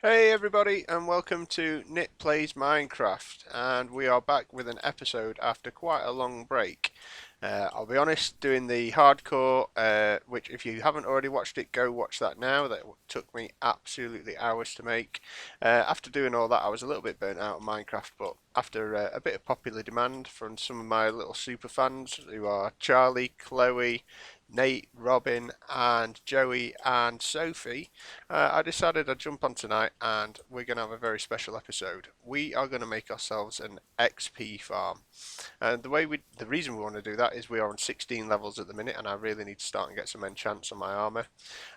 Hey everybody, and welcome to Nit Plays Minecraft, and we are back with an episode after quite a long break. I'll be honest, doing the hardcore, which if you haven't already watched it, go watch that now. That took me absolutely hours to make. After doing all that, I was a little bit burnt out on Minecraft, but after a bit of popular demand from some of my little super fans, who are Charlie, Chloe, Nate, Robin, and Joey, and Sophie, I decided I'd jump on tonight and we're going to have a very special episode. We are going to make ourselves an XP farm. And the reason we want to do that is we are on 16 levels at the minute and I really need to start and get some enchants on my armor.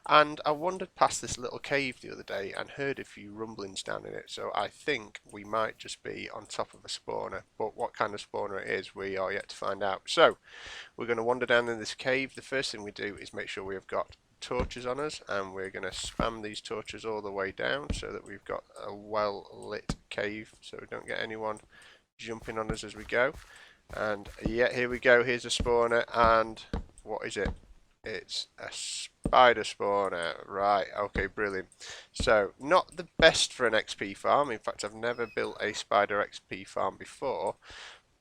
And I wandered past this little cave the other day and heard a few rumblings down in it. So I think we might just be on top of a spawner. But what kind of spawner it is, we are yet to find out. So we're going to wander down in this cave. The first thing we do is make sure we have got torches on us, and we're going to spam these torches all the way down so that we've got a well lit cave so we don't get anyone jumping on us as we go. And yeah, here we go. Here's a spawner, and what is it? It's a spider spawner. Right, okay, brilliant. So not the best for an XP farm. In fact, I've never built a spider XP farm before,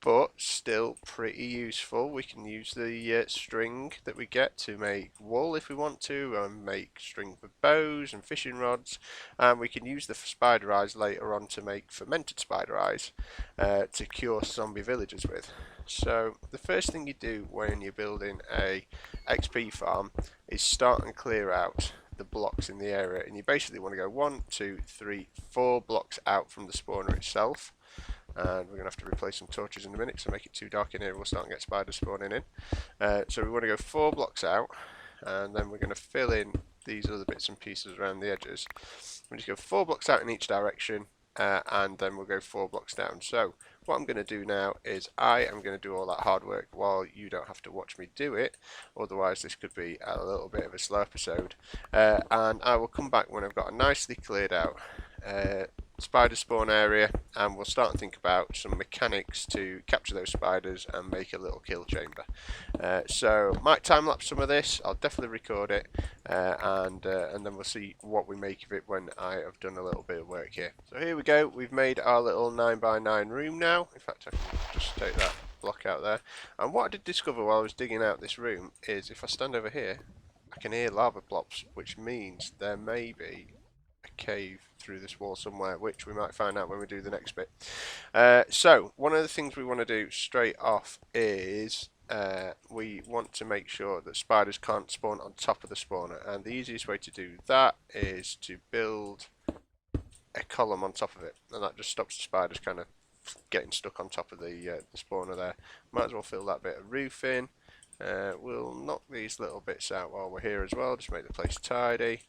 but still pretty useful. We can use the string that we get to make wool if we want to, and make string for bows and fishing rods, and we can use the spider eyes later on to make fermented spider eyes to cure zombie villagers with. So the first thing you do when you're building a XP farm is start and clear out the blocks in the area, and you basically want to go 1, 2, 3, 4 blocks out from the spawner itself. And we're going to have to replace some torches in a minute, so make it too dark in here, we'll start and get spiders spawning in. So we want to go 4 blocks out, and then we're going to fill in these other bits and pieces around the edges. We'll just go 4 blocks out in each direction, and then we'll go 4 blocks down. So what I'm going to do now is I am going to do all that hard work while you don't have to watch me do it, otherwise this could be a little bit of a slow episode. And I will come back when I've got a nicely cleared out spider spawn area, and we'll start to think about some mechanics to capture those spiders and make a little kill chamber. So might time lapse some of this, I'll definitely record it, and then we'll see what we make of it when I have done a little bit of work here. So here we go, we've made our little 9x9 room now. In fact, I can just take that block out there. And what I did discover while I was digging out this room is if I stand over here, I can hear lava plops, which means there may be a cave through this wall somewhere, which we might find out when we do the next bit. So one of the things we want to do straight off is we want to make sure that spiders can't spawn on top of the spawner, and the easiest way to do that is to build a column on top of it, and that just stops the spiders kind of getting stuck on top of the spawner there. Might as well fill that bit of roof in. We'll knock these little bits out while we're here as well, just make the place tidy,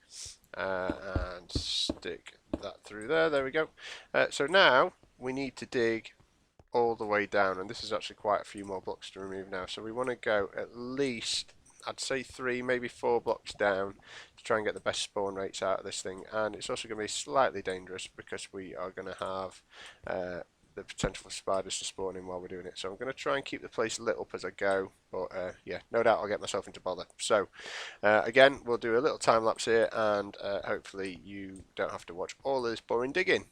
and stick that through there. There we go. So now we need to dig all the way down, and this is actually quite a few more blocks to remove now. So we want to go at least, I'd say 3, maybe 4 blocks down to try and get the best spawn rates out of this thing. And it's also going to be slightly dangerous because we are going to have the potential for spiders to spawn in while we're doing it. So I'm going to try and keep the place lit up as I go, but yeah, no doubt I'll get myself into bother. So again, we'll do a little time lapse here, and hopefully you don't have to watch all of this boring digging.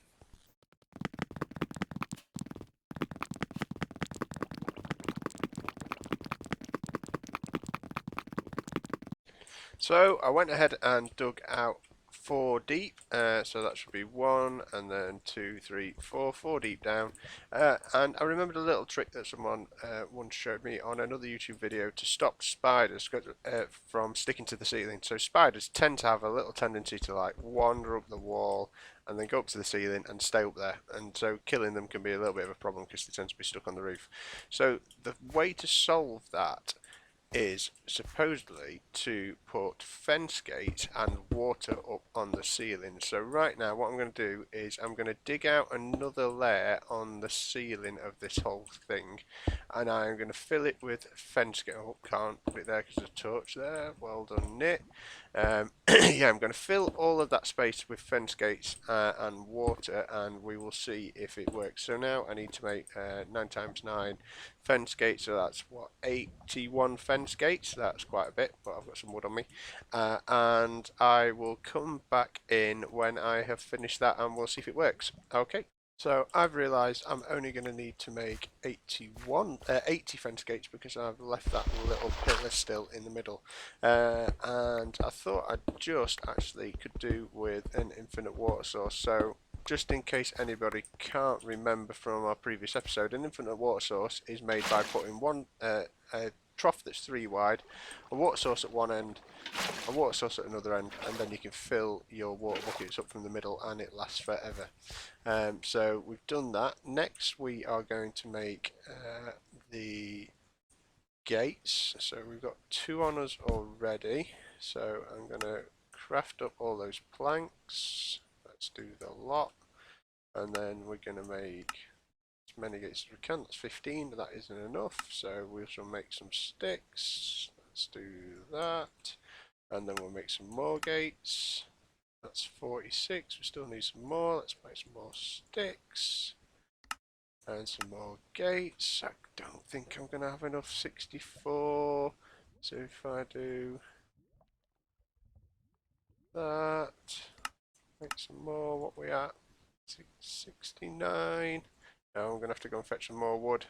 So I went ahead and dug out 4 deep, so that should be 1 and then 2, 3, 4, 4 deep down. And I remembered a little trick that someone once showed me on another YouTube video to stop spiders from sticking to the ceiling. So spiders tend to have a little tendency to like wander up the wall and then go up to the ceiling and stay up there, and so killing them can be a little bit of a problem because they tend to be stuck on the roof. So the way to solve that is supposedly to put fence gates and water up on the ceiling. So right now what I'm going to do is I'm going to dig out another layer on the ceiling of this whole thing, and I'm going to fill it with fence gate. Oh, can't put it there because there's a torch there. Well done, Nick. Yeah, I'm going to fill all of that space with fence gates and water, and we will see if it works. So now I need to make 9 times 9 fence gates, so that's what, 81 fence gates. That's quite a bit, but I've got some wood on me. And I will come back in when I have finished that, and we'll see if it works. Okay. So I've realised I'm only going to need to make 80 fence gates because I've left that little pillar still in the middle. And I thought I just actually could do with an infinite water source. So just in case anybody can't remember from our previous episode, an infinite water source is made by putting a trough that's 3 wide, a water source at one end, a water source at another end, and then you can fill your water buckets up from the middle and it lasts forever. So we've done that. Next we are going to make the gates. So we've got 2 on us already, so I'm going to craft up all those planks. Let's do the lot, and then we're going to make as many gates as we can. That's 15, but that isn't enough, so we shall make some sticks. Let's do that, and then we'll make some more gates. That's 46. We still need some more. Let's make some more sticks and some more gates. I don't think I'm going to have enough 64. So if I do that, make some more. What we at? 69. Now I'm going to have to go and fetch some more wood.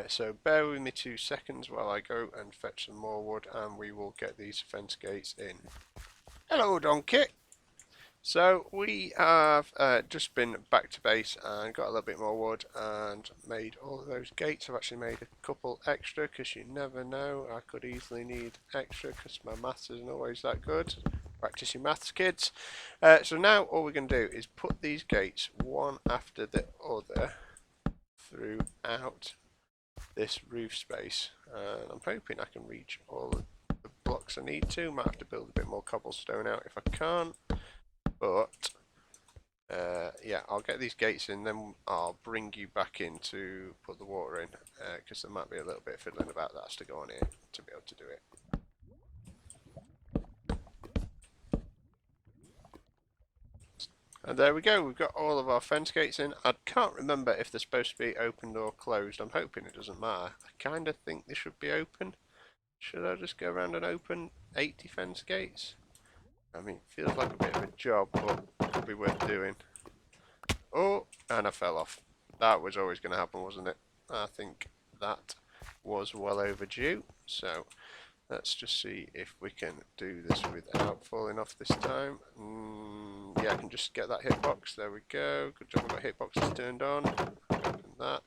So bear with me 2 seconds while I go and fetch some more wood, and we will get these fence gates in. Hello, donkey. So we have just been back to base and got a little bit more wood and made all of those gates. I've actually made a couple extra because you never know. I could easily need extra because my maths isn't always that good. Practice your maths, kids. So now all we're going to do is put these gates one after the other throughout this roof space. And I'm hoping I can reach all of the blocks I need to. Might have to build a bit more cobblestone out if I can't. But yeah, I'll get these gates in, then I'll bring you back in to put the water in, because there might be a little bit of fiddling about that has to go on here to be able to do it. And there we go, we've got all of our fence gates in. I can't remember if they're supposed to be opened or closed. I'm hoping it doesn't matter. I kind of think they should be open. Should I just go around and open 80 fence gates? I mean, it feels like a bit of a job, but could be worth doing. Oh, and I fell off. That was always going to happen, wasn't it? I think that was well overdue. So let's just see if we can do this without falling off this time. Yeah, I can just get that hitbox. There we go. Good job, I got hitboxes turned on. That.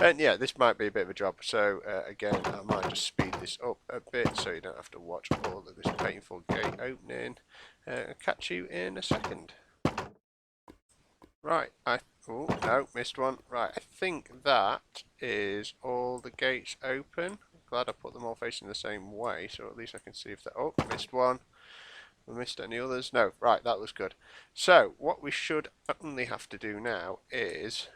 And yeah, this might be a bit of a job. So again, I might just speed this up a bit so you don't have to watch all of this painful gate opening. I'll catch you in a second. Right, oh no, missed one. Right, I think that is all the gates open. Glad I put them all facing the same way, so at least I can see if that. Oh, missed one. I missed any others? No, right, that was good. So what we should only have to do now is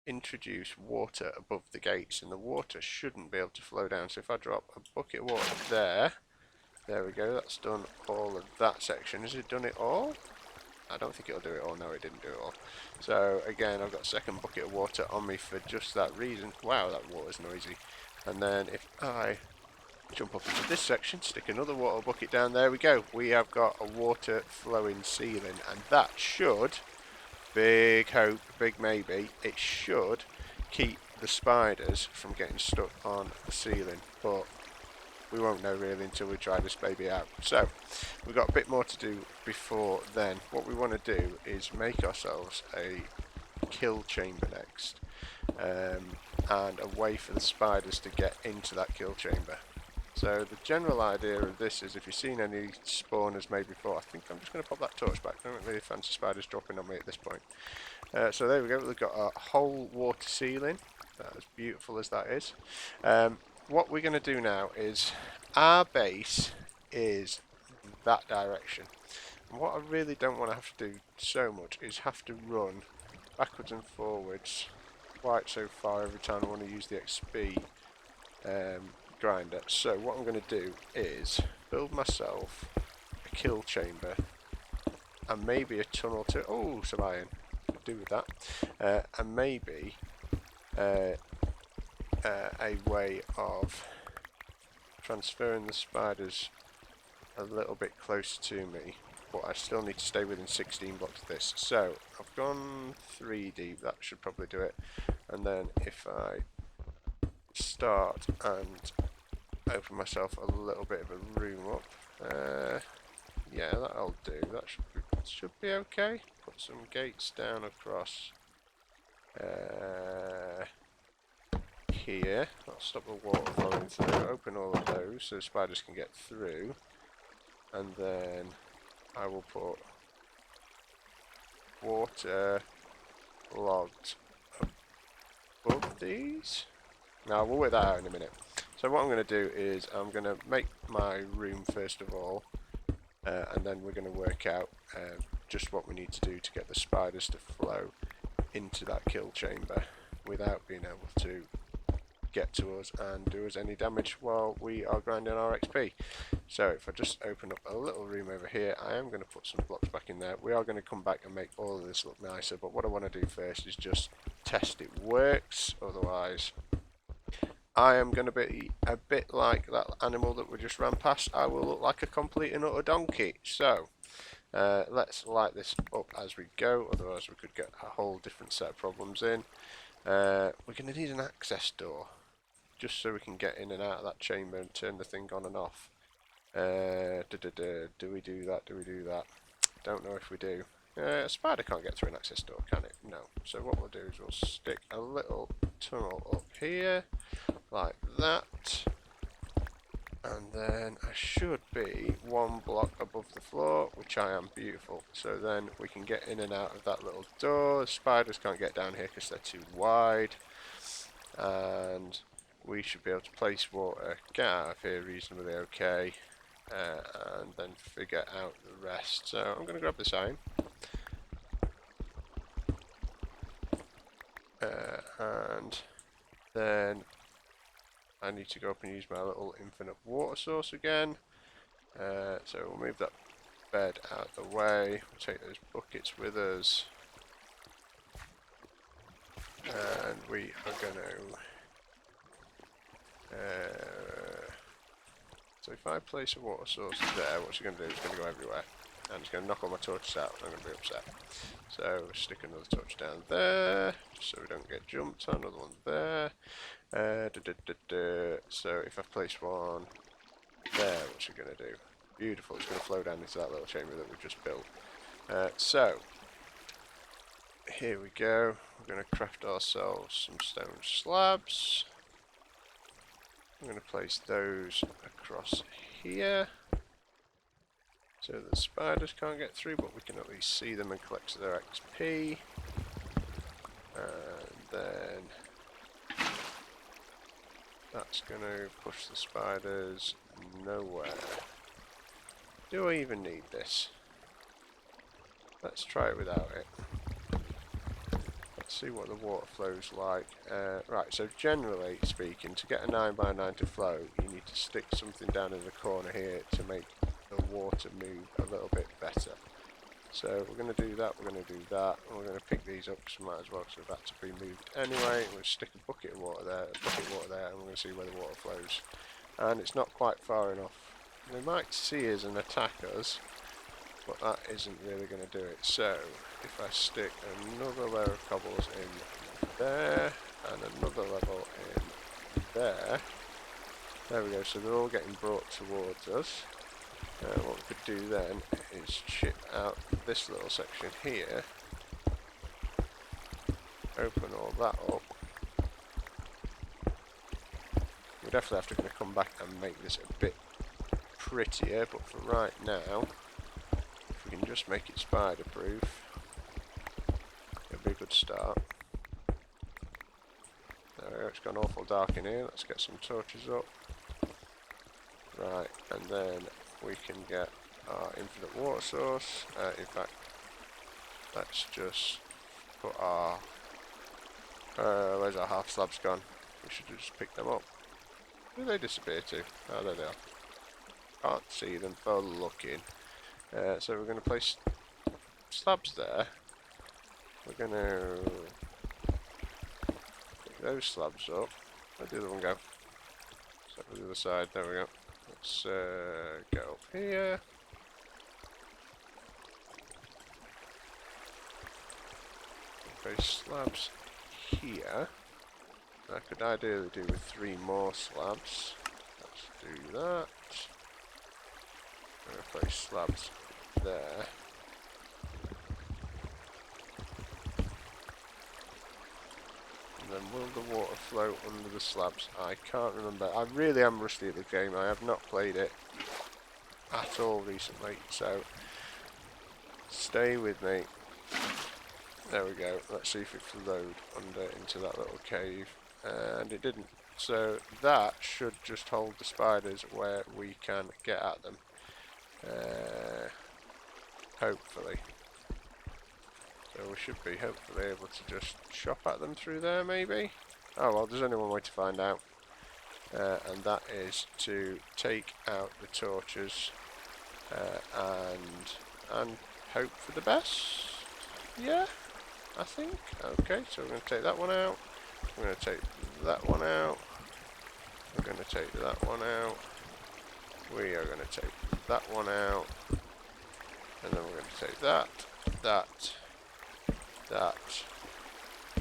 introduce water above the gates, and the water shouldn't be able to flow down. So if I drop a bucket of water there we go, that's done all of that section. Has it done it all? I don't think it'll do it all. No, it didn't do it all. So again, I've got a second bucket of water on me for just that reason. Wow, that water's noisy. And then if I jump up into this section, stick another water bucket down, there we go. We have got a water flowing ceiling, and that should, big hope, big maybe, it should keep the spiders from getting stuck on the ceiling, but we won't know really until we try this baby out. So we've got a bit more to do before then. What we want to do is make ourselves a kill chamber next, and a way for the spiders to get into that kill chamber. So the general idea of this is, if you've seen any spawners made before, I think I'm just going to pop that torch back. I don't really fancy spiders dropping on me at this point. So there we go, we've got a whole water ceiling, as beautiful as that is. What we're going to do now is, our base is that direction. And what I really don't want to have to do so much is have to run backwards and forwards quite so far every time I want to use the XP grinder. So what I'm going to do is build myself a kill chamber and maybe a tunnel to... Oh, some iron. Could do with that. And maybe a way of transferring the spiders a little bit closer to me, but I still need to stay within 16 blocks of this. So I've gone 3 deep, that should probably do it. And then if I start and open myself a little bit of a room up, yeah, that'll do. That should be okay. Put some gates down across here. That'll stop the water flowing through. Open all of those so the spiders can get through. And then I will put water logged above these. Now we'll work that out in a minute. So what I'm going to do is I'm going to make my room first of all, and then we're going to work out just what we need to do to get the spiders to flow into that kill chamber without being able to get to us and do us any damage while we are grinding our XP. So if I just open up a little room over here, I am going to put some blocks back in there. We are going to come back and make all of this look nicer, but what I want to do first is just test it works. Otherwise I am going to be a bit like that animal that we just ran past. I will look like a complete and utter donkey. So let's light this up as we go, otherwise we could get a whole different set of problems in. We're going to need an access door, just so we can get in and out of that chamber and turn the thing on and off. Do we do that? Do we do that? Don't know if we do. A spider can't get through an access door, can it? No. So what we'll do is we'll stick a little tunnel up here, like that. And then I should be 1 block above the floor, which I am. Beautiful. So then we can get in and out of that little door. The spiders can't get down here because they're too wide. And we should be able to place water, get out of here reasonably okay, and then figure out the rest. So I'm going to grab this iron. And then I need to go up and use my little infinite water source again. So we'll move that bed out of the way. We'll take those buckets with us. And we are going to... so if I place a water source there, what's it going to do? It's going to go everywhere. And it's going to knock all my torches out. I'm going to be upset. So stick another torch down there, just so we don't get jumped on. Another one there. So if I place one there, what's it going to do? Beautiful. It's going to flow down into that little chamber that we've just built. So here we go. We're going to craft ourselves some stone slabs. I'm going to place those across here, so the spiders can't get through, but we can at least see them and collect their XP. And then that's going to push the spiders nowhere. Do I even need this? Let's try it without it. Let's see what the water flow's like. Right, so generally speaking, to get a 9x9 to flow, you need to stick something down in the corner here to make the water move a little bit better. So we're going to do that, we're going to do that, and we're going to pick these up because we might as well, because that to be moved anyway. We'll stick a bucket of water there, a bucket of water there, and we're going to see where the water flows. And it's not quite far enough. They might see us and attack us, but that isn't really going to do it. So if I stick another layer of cobbles in there and another level in there, there we go. So they're all getting brought towards us. What we could do then is chip out this little section here, open all that up. We definitely have to kind of come back and make this a bit prettier, but for right now, if we can just make it spider proof, it'll be a good start. There we go, it's gone awful dark in here. Let's get some torches up. Right, and then we can get our infinite water source. In fact, let's just put our... where's our half slabs gone? We should just pick them up. Where do they disappear to? Oh, there they are. Can't see them for looking. So we're going to place slabs there. We're going to pick those slabs up. Where'd the other one go? So for the other side, there we go. Let's go up here. Place slabs here. I could ideally do with 3 more slabs. Let's do that. I'm going to place slabs there. And then will the water flow under the slabs? I can't remember. I really am rusty at the game. I have not played it at all recently, so stay with me. There we go. Let's see if it flowed under into that little cave. And it didn't. So that should just hold the spiders where we can get at them. Hopefully. So we should be hopefully able to just chop at them through there maybe. Oh well, there's only one way to find out. And that is to take out the torches and hope for the best. Yeah, I think. Okay, so we're going to take that one out. We're going to take that one out. We're going to take that one out. We are going to take that one out. And then we're going to take that,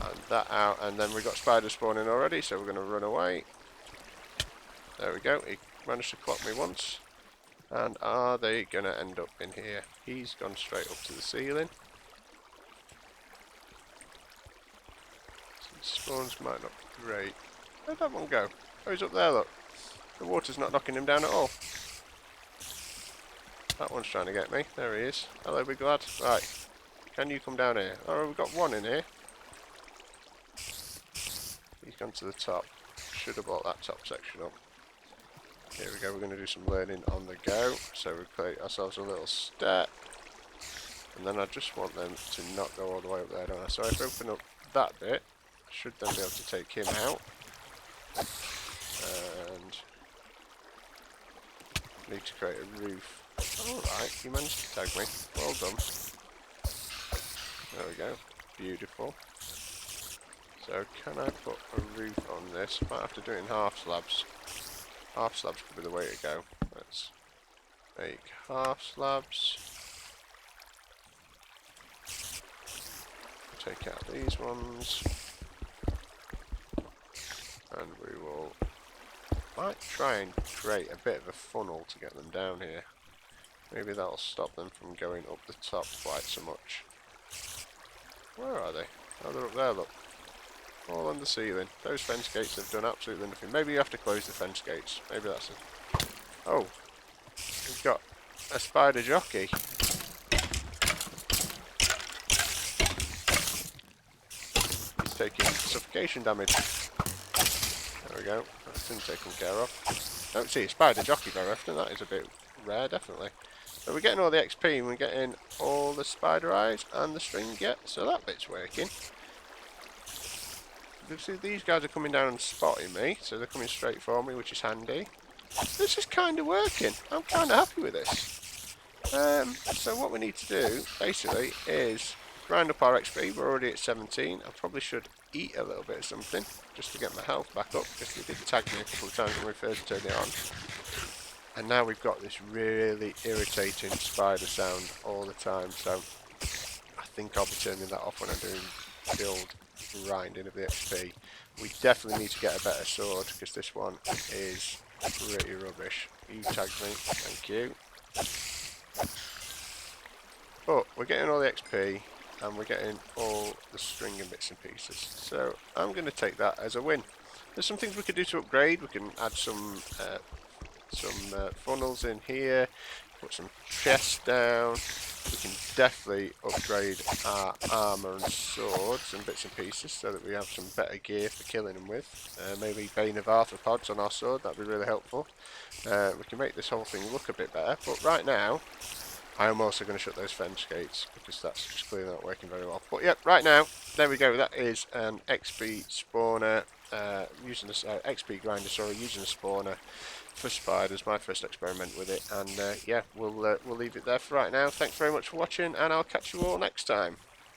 and that out. And then we've got spiders spawning already, so we're going to run away. There we go. He managed to clock me once. And are they going to end up in here? He's gone straight up to the ceiling. Spawns might not be great. Where'd that one go? Oh, he's up there, look. The water's not knocking him down at all. That one's trying to get me. There he is. Hello, big lad. Right. Can you come down here? Oh, we've got one in here. He's gone to the top. Should have brought that top section up. Here we go. We're going to do some learning on the go. So we create ourselves a little step. And then I just want them to not go all the way up there, don't I? So if I open up that bit, I should then be able to take him out. And need to create a roof. Alright, you managed to tag me. Well done. There we go. Beautiful. So can I put a roof on this? Might have to do it in half slabs. Half slabs could be the way to go. Let's make half slabs. Take out these ones. And we will might try and create a bit of a funnel to get them down here. Maybe that'll stop them from going up the top quite so much. Where are they? Oh, they're up there, look. All on the ceiling. Those fence gates have done absolutely nothing. Maybe you have to close the fence gates. Maybe that's it. Oh, we've got a spider jockey. He's taking suffocation damage. There we go. That's been taken care of. Don't see a spider jockey very often. That is a bit rare, definitely. So we're getting all the XP and we're getting all the spider eyes and the string yet. So that bit's working. You see, these guys are coming down and spotting me, so they're coming straight for me, which is handy. This is kind of working. I'm kind of happy with this. So what we need to do, basically, is grind up our XP. We're already at 17. I probably should eat a little bit of something, just to get my health back up, because they did tag me a couple of times when we first turned it on. And now we've got this really irritating spider sound all the time, so I think I'll be turning that off when I'm doing build grinding of the XP. We definitely need to get a better sword, because this one is pretty rubbish. You tagged me, thank you. But we're getting all the XP, and we're getting all the string and bits and pieces. So I'm going to take that as a win. There's some things we could do to upgrade. We can add some funnels in here, put some chests down. We can definitely upgrade our armour and swords and bits and pieces so that we have some better gear for killing them with. Maybe Bane of Arthropods on our sword, that'd be really helpful. We can make this whole thing look a bit better, but right now I am also going to shut those fence gates because that's just clearly not working very well. But yep, right now, there we go, that is an XP spawner. using the XP grinder, sorry, using a spawner for spiders, my first experiment with it. And yeah, we'll leave it there for right now. Thanks very much for watching, and I'll catch you all next time.